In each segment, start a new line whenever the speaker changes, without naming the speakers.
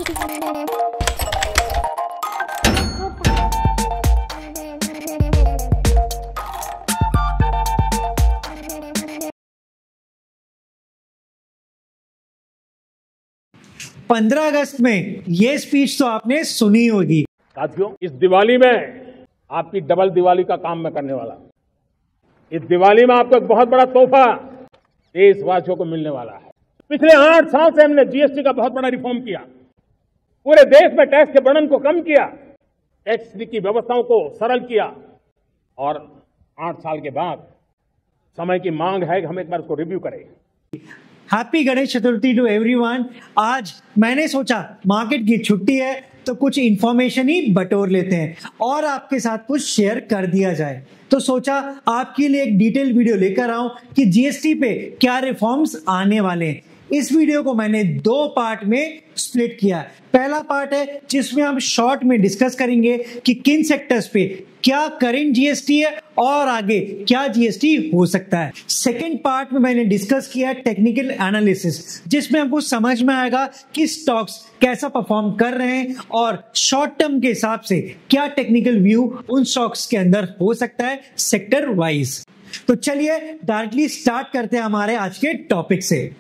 पंद्रह अगस्त में ये स्पीच तो आपने सुनी होगी।
साथियों, इस दिवाली में आपकी डबल दिवाली का काम मैं करने वाला हूं। इस दिवाली में आपको एक बहुत बड़ा तोहफा देशवासियों को मिलने वाला है। पिछले 8 साल से हमने जीएसटी का बहुत बड़ा रिफॉर्म किया, पूरे देश में टैक्स के बर्डन को कम किया, टैक्स की व्यवस्थाओं को सरल किया और 8 साल के बाद समय की मांग है कि हम एक बार उसको रिव्यू करें।
Happy Ganesh Chaturthi to everyone. आज मैंने सोचा मार्केट की छुट्टी है तो कुछ इंफॉर्मेशन ही बटोर लेते हैं और आपके साथ कुछ शेयर कर दिया जाए। तो सोचा आपके लिए एक डिटेल वीडियो लेकर आऊं कि जीएसटी पे क्या रिफॉर्म्स आने वाले हैं। इस वीडियो को मैंने 2 पार्ट में स्प्लिट किया। पहला पार्ट है जिसमें हम शॉर्ट में डिस्कस करेंगे कि किन सेक्टर्स पे क्या करंट जीएसटी है और आगे क्या जीएसटी हो सकता है। सेकंड पार्ट में मैंने डिस्कस किया टेक्निकल एनालिसिस, जिसमें हमको समझ में आएगा कि स्टॉक्स कैसा परफॉर्म कर रहे हैं और शॉर्ट टर्म के हिसाब से क्या टेक्निकल व्यू उन स्टॉक्स के अंदर हो सकता है सेक्टर वाइज। तो चलिए डायरेक्टली स्टार्ट करते हैं हमारे आज के टॉपिक से।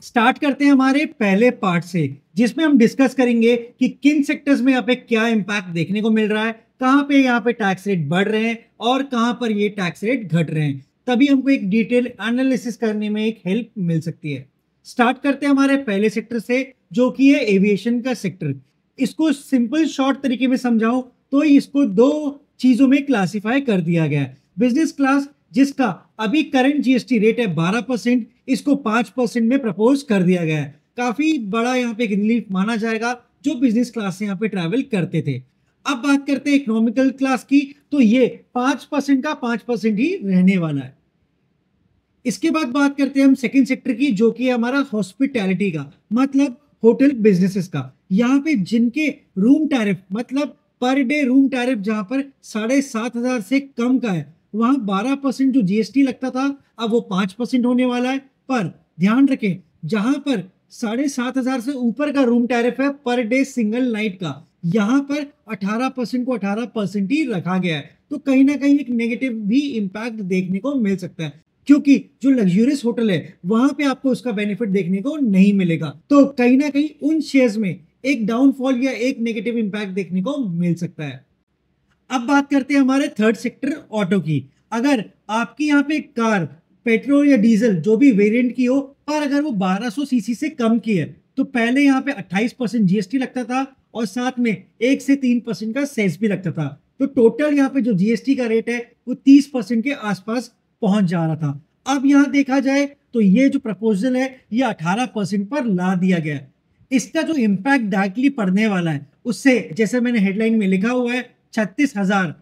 स्टार्ट करते हैं हमारे पहले पार्ट से, जिसमें हम डिस्कस करेंगे कि किन सेक्टर्स में यहाँ पे क्या इंपैक्ट देखने को मिल रहा है, कहां पे यहाँ पे टैक्स रेट बढ़ रहे हैं और कहां पर ये टैक्स रेट घट रहे हैं। तभी हमको एक डिटेल एनालिसिस करने में एक हेल्प मिल सकती है। स्टार्ट करते हैं हमारे पहले सेक्टर से, जो कि है एविएशन का सेक्टर। इसको सिंपल शॉर्ट तरीके में समझाऊं तो इसको 2 चीजों में क्लासिफाई कर दिया गया है। बिजनेस क्लास, जिसका अभी करंट जीएसटी रेट है 12%, इसको 5% में प्रपोज कर दिया गया है। काफी बड़ा यहाँ पे रिलीफ माना जाएगा जो बिजनेस क्लास से यहाँ पे ट्रैवल करते थे। अब बात करते हैं इकोनॉमिकल क्लास की, तो ये 5% का 5% ही रहने वाला है। इसके बाद बात करते हैं हम सेकंड सेक्टर की, जो कि हमारा हॉस्पिटैलिटी का, मतलब होटल बिजनेसेस का। यहाँ पे जिनके रूम टैरिफ, मतलब पर डे रूम टैरिफ जहां पर 7,500 से कम का है, वहां 12% जो जीएसटी लगता था अब वो 5% होने वाला है। पर ध्यान रखें, जहां पर 7,500 से ऊपर का रूम टैरिफ है पर डे सिंगल नाइट का, यहां पर 18% को 18% ही रखा गया है। तो कहीं ना कहीं एक नेगेटिव भी इंपैक्ट देखने को मिल सकता है, क्योंकि जो लग्जरियस होटल है वहां पे आपको उसका बेनिफिट देखने को नहीं मिलेगा। तो कहीं ना कहीं उन शेयर्स में एक डाउनफॉल या एक नेगेटिव इंपैक्ट देखने को मिल सकता है। अब बात करते हैं हमारे थर्ड सेक्टर ऑटो की। अगर आपकी यहाँ पे कार पेट्रोल या डीजल जो भी वेरिएंट की हो, और अगर वो 1200 सीसी से कम की है, तो पहले यहाँ पे 28% जीएसटी लगता था और साथ में 1 से 3% का सेस भी लगता था। तो टोटल यहाँ पे जो जीएसटी का रेट है वो 30% के आसपास पहुंच जा रहा था। अब यहाँ देखा जाए तो ये जो प्रपोजल है ये 18% पर ला दिया गया है। इसका जो इम्पैक्ट डायरेक्टली पड़ने वाला है उससे, जैसे मैंने हेडलाइन में लिखा हुआ है, 36,000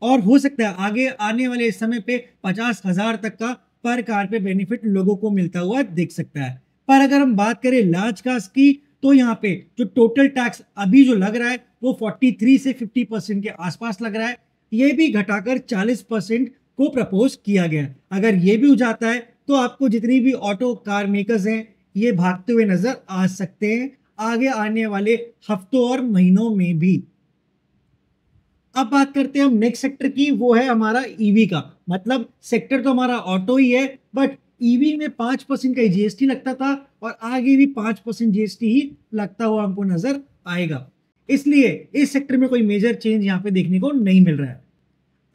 और हो सकता है आगे आने वाले समय पे 50,000 तक का पर कार पे बेनिफिट लोगों को मिलता हुआ दिख सकता है। पर अगर हम बात करें लार्ज कार्स की, तो यहाँ पे जो टोटल टैक्स अभी जो लग रहा है वो 43 से 50% के आसपास लग रहा है। ये भी घटाकर 40% को प्रपोज किया गया। अगर ये भी हो जाता है तो आपको जितनी भी ऑटो कार मेकर्स हैं ये भागते हुए नजर आ सकते हैं आगे आने वाले हफ्तों और महीनों में भी। अब बात करते हैं हम नेक्स्ट सेक्टर की, वो है हमारा ईवी का। मतलब सेक्टर तो हमारा ऑटो ही है, बट ईवी में 5% का जीएसटी लगता था और आगे भी 5% जीएसटी ही लगता हुआ हमको नजर आएगा। इसलिए इस सेक्टर में कोई मेजर चेंज यहाँ पे देखने को नहीं मिल रहा है।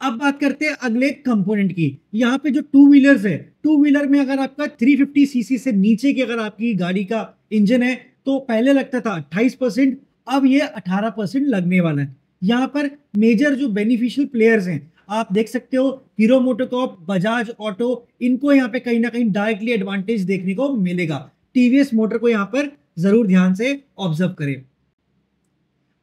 अब बात करते हैं अगले कंपोनेंट की। यहाँ पे जो टू व्हीलर्स है, टू व्हीलर में अगर आपका 350 सीसी से नीचे की अगर आपकी गाड़ी का इंजन है तो पहले लगता था 28%, अब ये 18% लगने वाला है। यहाँ पर मेजर जो बेनिफिशियल प्लेयर्स हैं आप देख सकते हो, हीरो मोटोकॉर्प, बजाज ऑटो, इनको यहाँ पे कहीं ना कहीं डायरेक्टली एडवांटेज देखने को मिलेगा। टीवीएस मोटर को यहाँ पर जरूर ध्यान से ऑब्जर्व करें।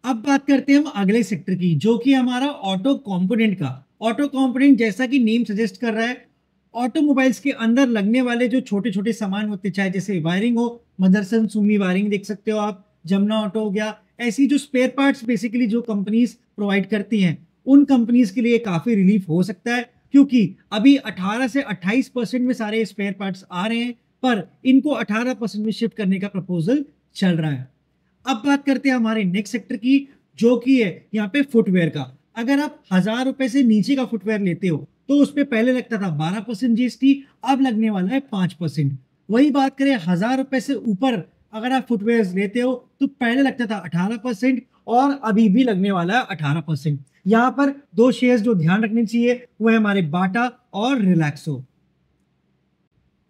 अब बात करते हैं हम अगले सेक्टर की, जो कि हमारा ऑटो कंपोनेंट का। ऑटो कंपोनेंट जैसा कि नेम सजेस्ट कर रहा है, ऑटोमोबाइल्स के अंदर लगने वाले जो छोटे छोटे सामान होते, चाहे जैसे वायरिंग हो, मदरसन सुमी वायरिंग देख सकते हो आप, जमुना ऑटो हो गया, ऐसी जो स्पेयर पार्ट्स बेसिकली जो कंपनीज प्रोवाइड करती हैं, उन कंपनीज के लिए काफी रिलीफ हो सकता है, क्योंकि अभी 18 से 28% में सारे स्पेयर पार्ट्स आ रहे हैं, पर इनको 18% में शिफ्ट करने का प्रपोजल चल रहा है। अब बात करते हैं हमारे नेक्स्ट सेक्टर की, जो कि है यहाँ पे फुटवेयर का। अगर आप 1000 रुपए से नीचे का फुटवेयर लेते हो तो उस पे पहले लगता था 12% जीएसटी, अब लगने वाला है 5%। वही बात करें 1000 रुपए से ऊपर अगर आप फुटवेयर लेते हो तो पहले लगता था 18% और अभी भी लगने वाला है 18%। यहाँ पर दो शेयर्स जो ध्यान रखने चाहिए वो है हमारे बाटा और रिलैक्सो।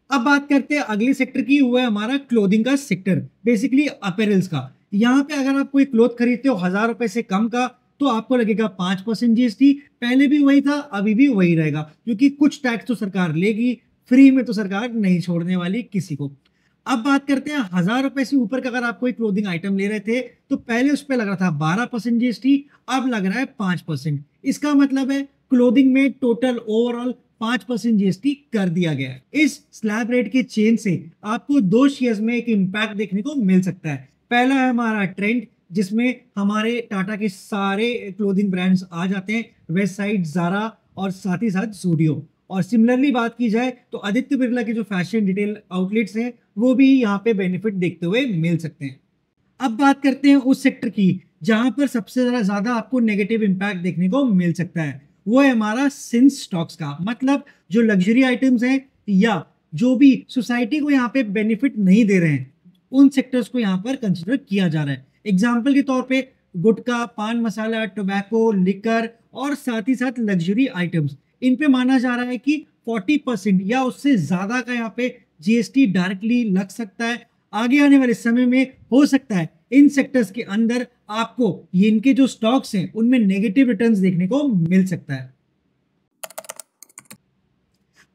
अब बात करते हैं अगले सेक्टर की, वो है हमारा क्लोथिंग का सेक्टर, बेसिकली अपैरल्स का। यहाँ पे अगर आप कोई क्लोथ खरीदते हो 1000 रुपए से कम का तो आपको लगेगा 5% जीएसटी। पहले भी वही था, अभी भी वही रहेगा, क्योंकि कुछ टैक्स तो सरकार लेगी, फ्री में तो सरकार नहीं छोड़ने वाली किसी को। अब बात करते हैं 1000 रुपए से ऊपर का अगर आप कोई क्लोथिंग आइटम ले रहे थे तो पहले उस पर लग रहा था 12% जीएसटी, अब लग रहा है 5%। इसका मतलब है क्लोथिंग में टोटल ओवरऑल 5% जीएसटी कर दिया गया है। इस स्लैब रेट के चेंज से आपको दो शेयर्स में एक इंपैक्ट देखने को मिल सकता है। पहला है हमारा ट्रेंड, जिसमें हमारे टाटा के सारे क्लोथिंग ब्रांड्स आ जाते हैं, वेस्ट साइड, जारा और साथ ही साथ जूडियो। और सिमिलरली बात की जाए तो आदित्य बिरला के जो फैशन रिटेल आउटलेट्स हैं वो भी यहाँ पे बेनिफिट देखते हुए मिल सकते हैं। अब बात करते हैं उस सेक्टर की जहां पर सबसे ज्यादा आपको नेगेटिव इंपैक्ट देखने को मिल सकता है, वो है हमारा सिंस स्टॉक्स का। मतलब जो लग्जरी आइटम्स हैं या जो भी सोसाइटी को यहाँ पे बेनिफिट नहीं दे रहे हैं, उन सेक्टर्स को यहाँ पर कंसिडर किया जा रहा है। एग्जाम्पल के तौर पे गुटखा, पान मसाला, टोबैको, लिकर और साथ ही साथ लग्जरी आइटम्स, इन पे माना जा रहा है कि 40% या उससे ज्यादा का यहाँ पे जीएसटी डायरेक्टली लग सकता है। आगे आने वाले समय में हो सकता है इन सेक्टर्स के अंदर आपको ये इनके जो स्टॉक्स हैं उनमें नेगेटिव रिटर्न्स देखने को मिल सकता है।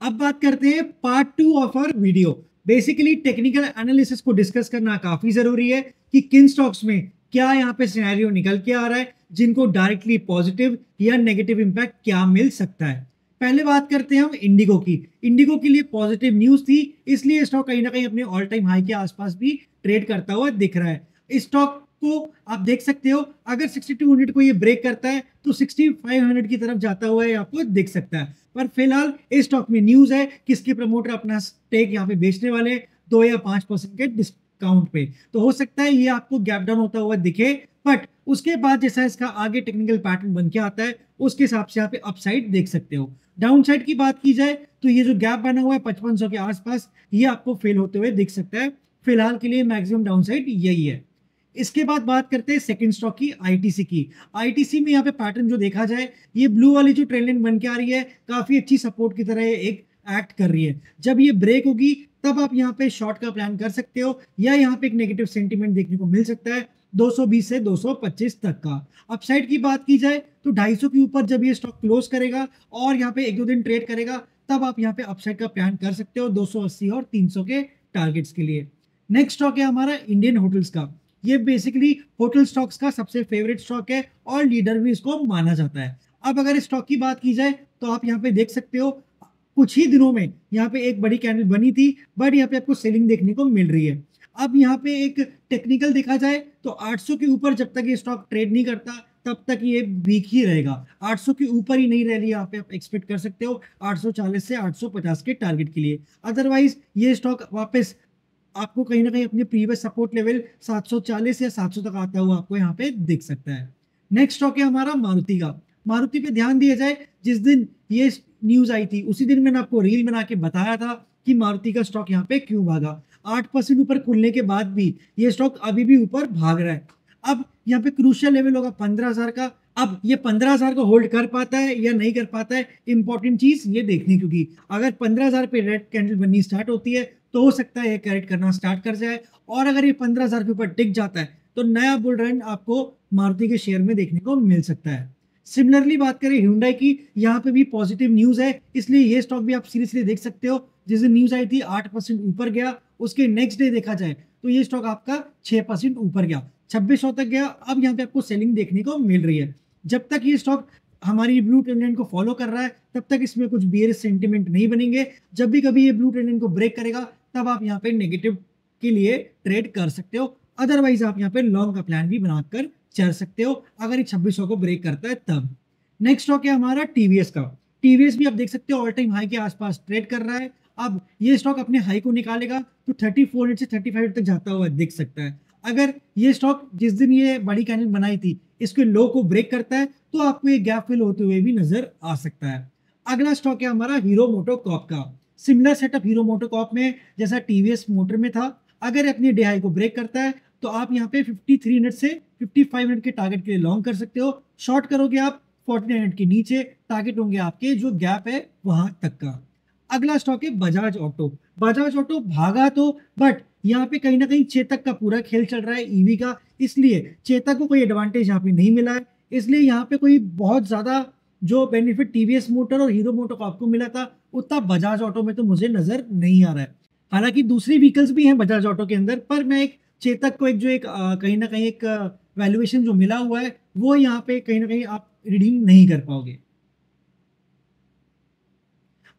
अब बात करते हैं part 2 of our video. Basically technical analysis को डिस्कस करना काफी जरूरी है कि किन स्टॉक्स में क्या यहाँ पे सिनेरियो निकल के आ रहा है, जिनको डायरेक्टली पॉजिटिव या नेगेटिव इंपैक्ट क्या मिल सकता है। पहले बात करते हैं हम इंडिगो की। इंडिगो के लिए पॉजिटिव न्यूज थी, इसलिए स्टॉक कहीं ना कहीं अपने ऑल टाइम हाई के आसपास भी ट्रेड करता हुआ दिख रहा है। इस स्टॉक को आप देख सकते हो, अगर 6200 को ये ब्रेक करता है तो 6500 की तरफ जाता हुआ है आपको दिख सकता है। पर फिलहाल इस स्टॉक में न्यूज है कि इसके प्रमोटर अपना स्टेक यहाँ पे बेचने वाले 2 या 5% के डिस्काउंट पे, तो हो सकता है ये आपको गैप डाउन होता हुआ दिखे। बट उसके बाद जैसा इसका आगे टेक्निकल पैटर्न बन के आता है उसके हिसाब से यहाँ पे अपसाइड देख सकते हो। डाउन साइड की बात की जाए तो ये जो गैप बना हुआ है 5500 के आसपास, ये आपको फेल होते हुए दिख सकता है। फिलहाल के लिए मैक्सिमम डाउन साइड यही है। इसके बाद बात करते हैं सेकंड स्टॉक की, आईटीसी की। आईटीसी में यहाँ पे पैटर्न जो देखा जाए, ये ब्लू वाली जो ट्रेंड लाइन बन के आ रही है काफी अच्छी सपोर्ट की तरह एक एक्ट कर रही है। जब ये ब्रेक होगी तब आप यहाँ पे शॉर्ट का प्लान कर सकते हो, या यहाँ पे एक नेगेटिव सेंटीमेंट देखने को मिल सकता है 220 से 225 तक का। अपसाइड की बात की जाए तो 250 के ऊपर जब ये स्टॉक क्लोज करेगा और यहाँ पे 1-2 दिन ट्रेड करेगा तब आप यहाँ पे अपसाइड का प्लान कर सकते हो 280 और 300 के टारगेट्स के लिए। नेक्स्ट स्टॉक है हमारा इंडियन होटल्स का। ये बेसिकली होटल स्टॉक्स का सबसे फेवरेट स्टॉक है और लीडर भी इसको माना जाता है। अब अगर इस स्टॉक की बात की जाए तो आप यहाँ पे देख सकते हो कुछ ही दिनों में यहाँ पे एक बड़ी कैंडल बनी थी, बट यहाँ पे आपको सेलिंग देखने को मिल रही है। अब यहाँ पे एक टेक्निकल देखा जाए तो 800 के ऊपर जब तक ये स्टॉक ट्रेड नहीं करता तब तक ये वीक ही रहेगा। 800 के ऊपर ही नहीं रैली यहाँ पे आप एक्सपेक्ट कर सकते हो 840 से 850 के टारगेट के लिए। अदरवाइज ये स्टॉक वापस आपको कहीं ना कहीं अपने प्रीवियस सपोर्ट लेवल 740 या 700 तक आता हुआ आपको यहाँ पे दिख सकता है। नेक्स्ट स्टॉक है हमारा मारुति का। मारुति पे ध्यान दिया जाए, जिस दिन ये न्यूज आई थी उसी दिन मैंने आपको रील बना के बताया था कि मारुति का स्टॉक यहाँ पे क्यों भागा। 8% ऊपर खुलने के बाद भी ये स्टॉक अभी भी ऊपर भाग रहा है। अब यहाँ पे क्रूशियल लेवल होगा 15,000 का। अब ये 15,000 को होल्ड कर पाता है या नहीं कर पाता है, इंपॉर्टेंट चीज ये देखनी, क्योंकि अगर 15,000 पे रेड कैंडल बननी स्टार्ट होती है तो हो सकता है ये करेक्ट करना स्टार्ट कर जाए, और अगर ये 15,000 के ऊपर टिक जाता है तो नया बुल रन आपको मारुति के शेयर में देखने को मिल सकता है। सिमिलरली बात करें Hyundai की, यहाँ पे भी पॉजिटिव न्यूज है, इसलिए ये स्टॉक भी आप सीरियसली देख सकते हो। जिस दिन न्यूज आई थी 8% ऊपर गया, उसके नेक्स्ट डे देखा जाए तो ये स्टॉक आपका 6% ऊपर गया, 2600 तक गया। अब यहाँ पे आपको सेलिंग देखने को मिल रही है। जब तक ये स्टॉक हमारी ब्लू ट्रेंड लाइन को फॉलो कर रहा है तब तक इसमें कुछ बियरिश सेंटीमेंट नहीं बनेंगे। जब भी कभी ये ब्लू ट्रेंड लाइन को ब्रेक करेगा तब आप यहाँ पे नेगेटिव के लिए ट्रेड कर सकते हो। अदरवाइज आप यहाँ पे लॉन्ग का प्लान भी बनाकर चल सकते हो अगर ये 2600 को ब्रेक करता है तब। नेक्स्ट स्टॉक है हमारा टीवीएस का। टीवीएस भी आप देख सकते हो ऑल टाइम हाई के आसपास ट्रेड कर रहा है। अब ये स्टॉक अपने हाई को निकालेगा तो 3400 से 3500 तक जाता हुआ दिख सकता है। अगर ये स्टॉक जिस दिन ये बड़ी कैंडल बनाई थी इसके लो को ब्रेक करता है तो आपको ये गैप फिल होते हुए भी नजर आ सकता है। अगला स्टॉक है हमारा हीरो मोटोकॉर्प का। सिमिलर सेटअप हीरो मोटोकॉर्प में जैसा टीवीएस मोटर में था, अगर अपनी डे हाई को ब्रेक करता है तो आप यहाँ पे 5300 से 5500 के टारगेट के लिए लॉन्ग कर सकते हो। शॉर्ट करोगे आप 4900 के नीचे, टारगेट होंगे आपके जो गैप है वहां तक का। अगला स्टॉक है बजाज ऑटो। बजाज ऑटो भागा तो, बट यहाँ पे कहीं ना कहीं चेतक का पूरा खेल चल रहा है ईवी का, इसलिए चेतक को कोई एडवांटेज यहाँ पे नहीं मिला है। इसलिए यहाँ पे कोई बहुत ज्यादा जो बेनिफिट टीवीएस मोटर और हीरो मोटोकॉर्प को मिला था उतना बजाज ऑटो में तो मुझे नजर नहीं आ रहा है। हालांकि दूसरी व्हीकल्स भी हैं बजाज ऑटो के अंदर, पर मैं एक चेतक को कहीं ना कहीं एक वैल्यूएशन जो मिला हुआ है वो यहाँ पे कहीं ना कहीं आप रिडीम नहीं कर पाओगे।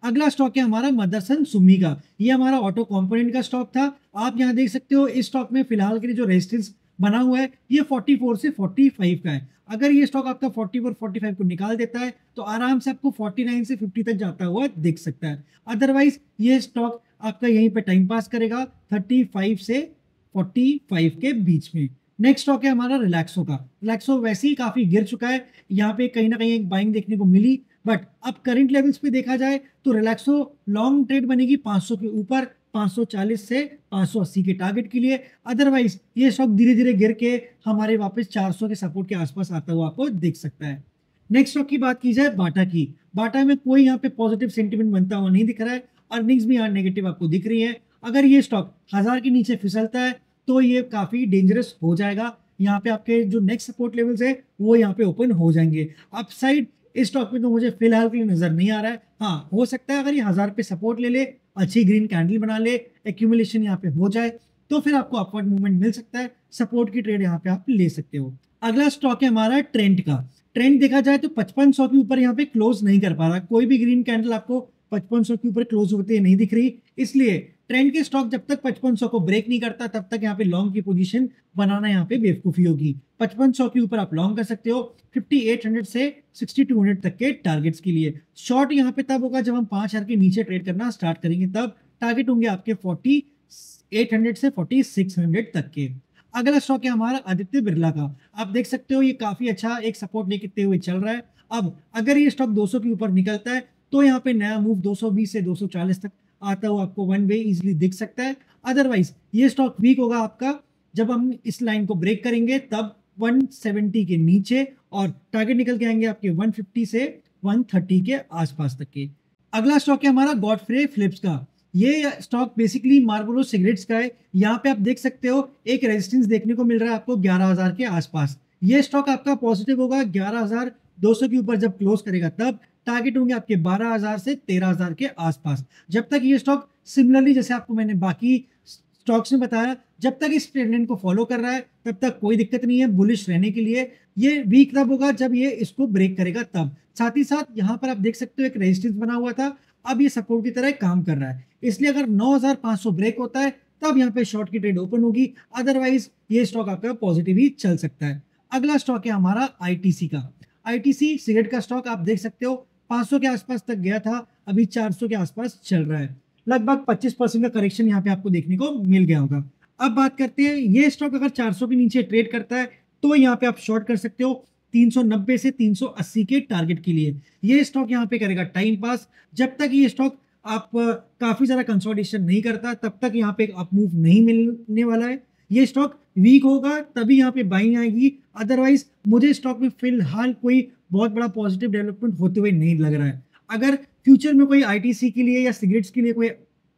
अगला स्टॉक है हमारा मदरसन सुमी का। ये हमारा ऑटो कंपोनेंट का स्टॉक था। आप यहाँ देख सकते हो इस स्टॉक में फिलहाल के लिए जो रेजिस्टेंस बना हुआ है ये 44 से 45 का है। अगर ये स्टॉक आपका 44 45 को निकाल देता है तो आराम से आपको 49 से 50 तक जाता हुआ दिख सकता है। अदरवाइज ये स्टॉक आपका यहीं पे टाइम पास करेगा 35 से 45 के बीच में। नेक्स्ट स्टॉक है हमारा रिलैक्सो का। रिलैक्सो वैसे ही काफी गिर चुका है, यहाँ पे कहीं ना कहीं एक बाइंग देखने को मिली, बट अब करंट लेवल्स पे देखा जाए तो रिलैक्सो लॉन्ग ट्रेड बनेगी 500 के ऊपर, 540 से 580 के टारगेट के लिए। अदरवाइज ये स्टॉक धीरे धीरे गिर के हमारे वापस 400 के सपोर्ट के आसपास आता हुआ आपको दिख सकता है। नेक्स्ट स्टॉक की बात की जाए बाटा की। बाटा में कोई यहाँ पे पॉजिटिव सेंटिमेंट बनता हुआ नहीं दिख रहा है, अर्निंग्स भी यहाँ नेगेटिव आपको दिख रही है। अगर ये स्टॉक 1000 के नीचे फिसलता है तो ये काफी डेंजरस हो जाएगा। यहाँ पे आपके जो नेक्स्ट सपोर्ट लेवल्स है वो यहाँ पे ओपन हो जाएंगे। अपसाइड इस स्टॉक में तो मुझे फिलहाल के लिए नजर नहीं आ रहा है। हाँ, हो सकता है अगर ये 1000 पे सपोर्ट ले ले, अच्छी ग्रीन कैंडल बना ले, एक्यूमुलेशन यहाँ पे हो जाए तो फिर आपको अपवर्ड मूवमेंट मिल सकता है। सपोर्ट की ट्रेड यहाँ पे आप ले सकते हो। अगला स्टॉक है हमारा ट्रेंड का। ट्रेंड देखा जाए तो 5500 के ऊपर यहाँ पे क्लोज नहीं कर पा रहा, कोई भी ग्रीन कैंडल आपको 5500 के ऊपर क्लोज होते नहीं दिख रही। इसलिए ट्रेंड के स्टॉक जब तक 5500 को ब्रेक नहीं करता तब तक यहाँ पे लॉन्ग की पोजीशन बनाना यहाँ पे बेवकूफी होगी। 5500 के ऊपर आप लॉन्ग कर सकते हो 5800 से 6200 तक के टारगेट्स के लिए। शॉर्ट यहाँ पे तब होगा जब हम 5000 के नीचे ट्रेड करना स्टार्ट करेंगे, तब टारगेट होंगे आपके 4800 से 4600 तक के। अगला स्टॉक है हमारा आदित्य बिरला का। आप देख सकते हो ये काफी अच्छा एक सपोर्ट लेते हुए चल रहा है। अब अगर ये स्टॉक 200 के ऊपर निकलता है तो यहाँ पे नया मूव 220 से 240 तक आता हुआ आपको वन वे इजीली दिख सकता है। अदरवाइज ये स्टॉक वीक होगा आपका जब हम इस लाइन को ब्रेक करेंगे, तब 170 के नीचे और टारगेट निकल के आएंगे आपके 150 से 130 के आसपास तक के। अगला स्टॉक है हमारा गॉडफ्रे फिलिप्स का। ये स्टॉक बेसिकली मार्लबोरो सिगरेट्स का है। यहाँ पे आप देख सकते हो एक रेजिस्टेंस देखने को मिल रहा है आपको 11000 के आसपास। ये स्टॉक आपका पॉजिटिव होगा 11200 के ऊपर जब क्लोज करेगा, तब टारगेट होंगे आपके 12000 से 13000 के आसपास। जब तक ये स्टॉक सिमिलरली जैसे आपको मैंने बाकी स्टॉक्स में बताया, जब तक इस ट्रेंड को फॉलो कर रहा है तब तक कोई दिक्कत नहीं है बुलिश रहने के लिए। ये वीक तब होगा जब ये इसको ब्रेक करेगा तब। साथ ही साथ यहाँ पर आप देख सकते हो एक रेजिस्टेंस बना हुआ था, अब ये सपोर्ट की तरह काम कर रहा है। इसलिए अगर 9500 ब्रेक होता है तब यहाँ पे शॉर्ट की ट्रेड ओपन होगी, अदरवाइज ये स्टॉक आपका पॉजिटिव ही चल सकता है। अगला स्टॉक है हमारा आईटीसी का। आईटीसी सिगरेट का स्टॉक आप देख सकते हो 500 के आसपास तक गया था, अभी 400 के आसपास चल रहा है। लगभग 25% का करेक्शन यहाँ पे आपको देखने को मिल गया होगा। अब बात करते हैं, ये स्टॉक अगर 400 के नीचे ट्रेड करता है तो यहाँ पे आप शॉर्ट कर सकते हो 390 से 380 के टारगेट के लिए। ये स्टॉक यहाँ पे करेगा टाइम पास। जब तक ये स्टॉक आप काफी ज्यादा कंसोलिडेशन नहीं करता तब तक यहाँ पे अप मूव नहीं मिलने वाला है। ये स्टॉक वीक होगा तभी यहाँ पे बाइंग आएगी, अदरवाइज मुझे स्टॉक में फिलहाल कोई बहुत बड़ा पॉजिटिव डेवलपमेंट होते हुए नहीं लग रहा है। अगर फ्यूचर में कोई आईटीसी के लिए या सिगरेट्स के लिए कोई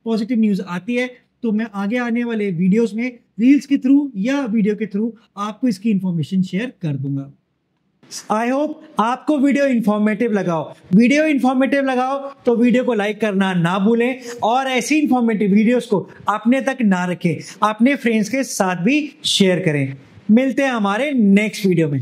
पॉजिटिव न्यूज आती है तो मैं आगे आने वाले वीडियोस में रील्स के थ्रू या वीडियो के थ्रू आपको इसकी इंफॉर्मेशन शेयर कर दूंगा। आई होप आपको वीडियो इंफॉर्मेटिव लगाओ तो वीडियो को लाइक करना ना भूलें और ऐसी इंफॉर्मेटिव वीडियोस को अपने तक ना रखें, अपने फ्रेंड्स के साथ भी शेयर करें। मिलते हैं हमारे नेक्स्ट वीडियो में।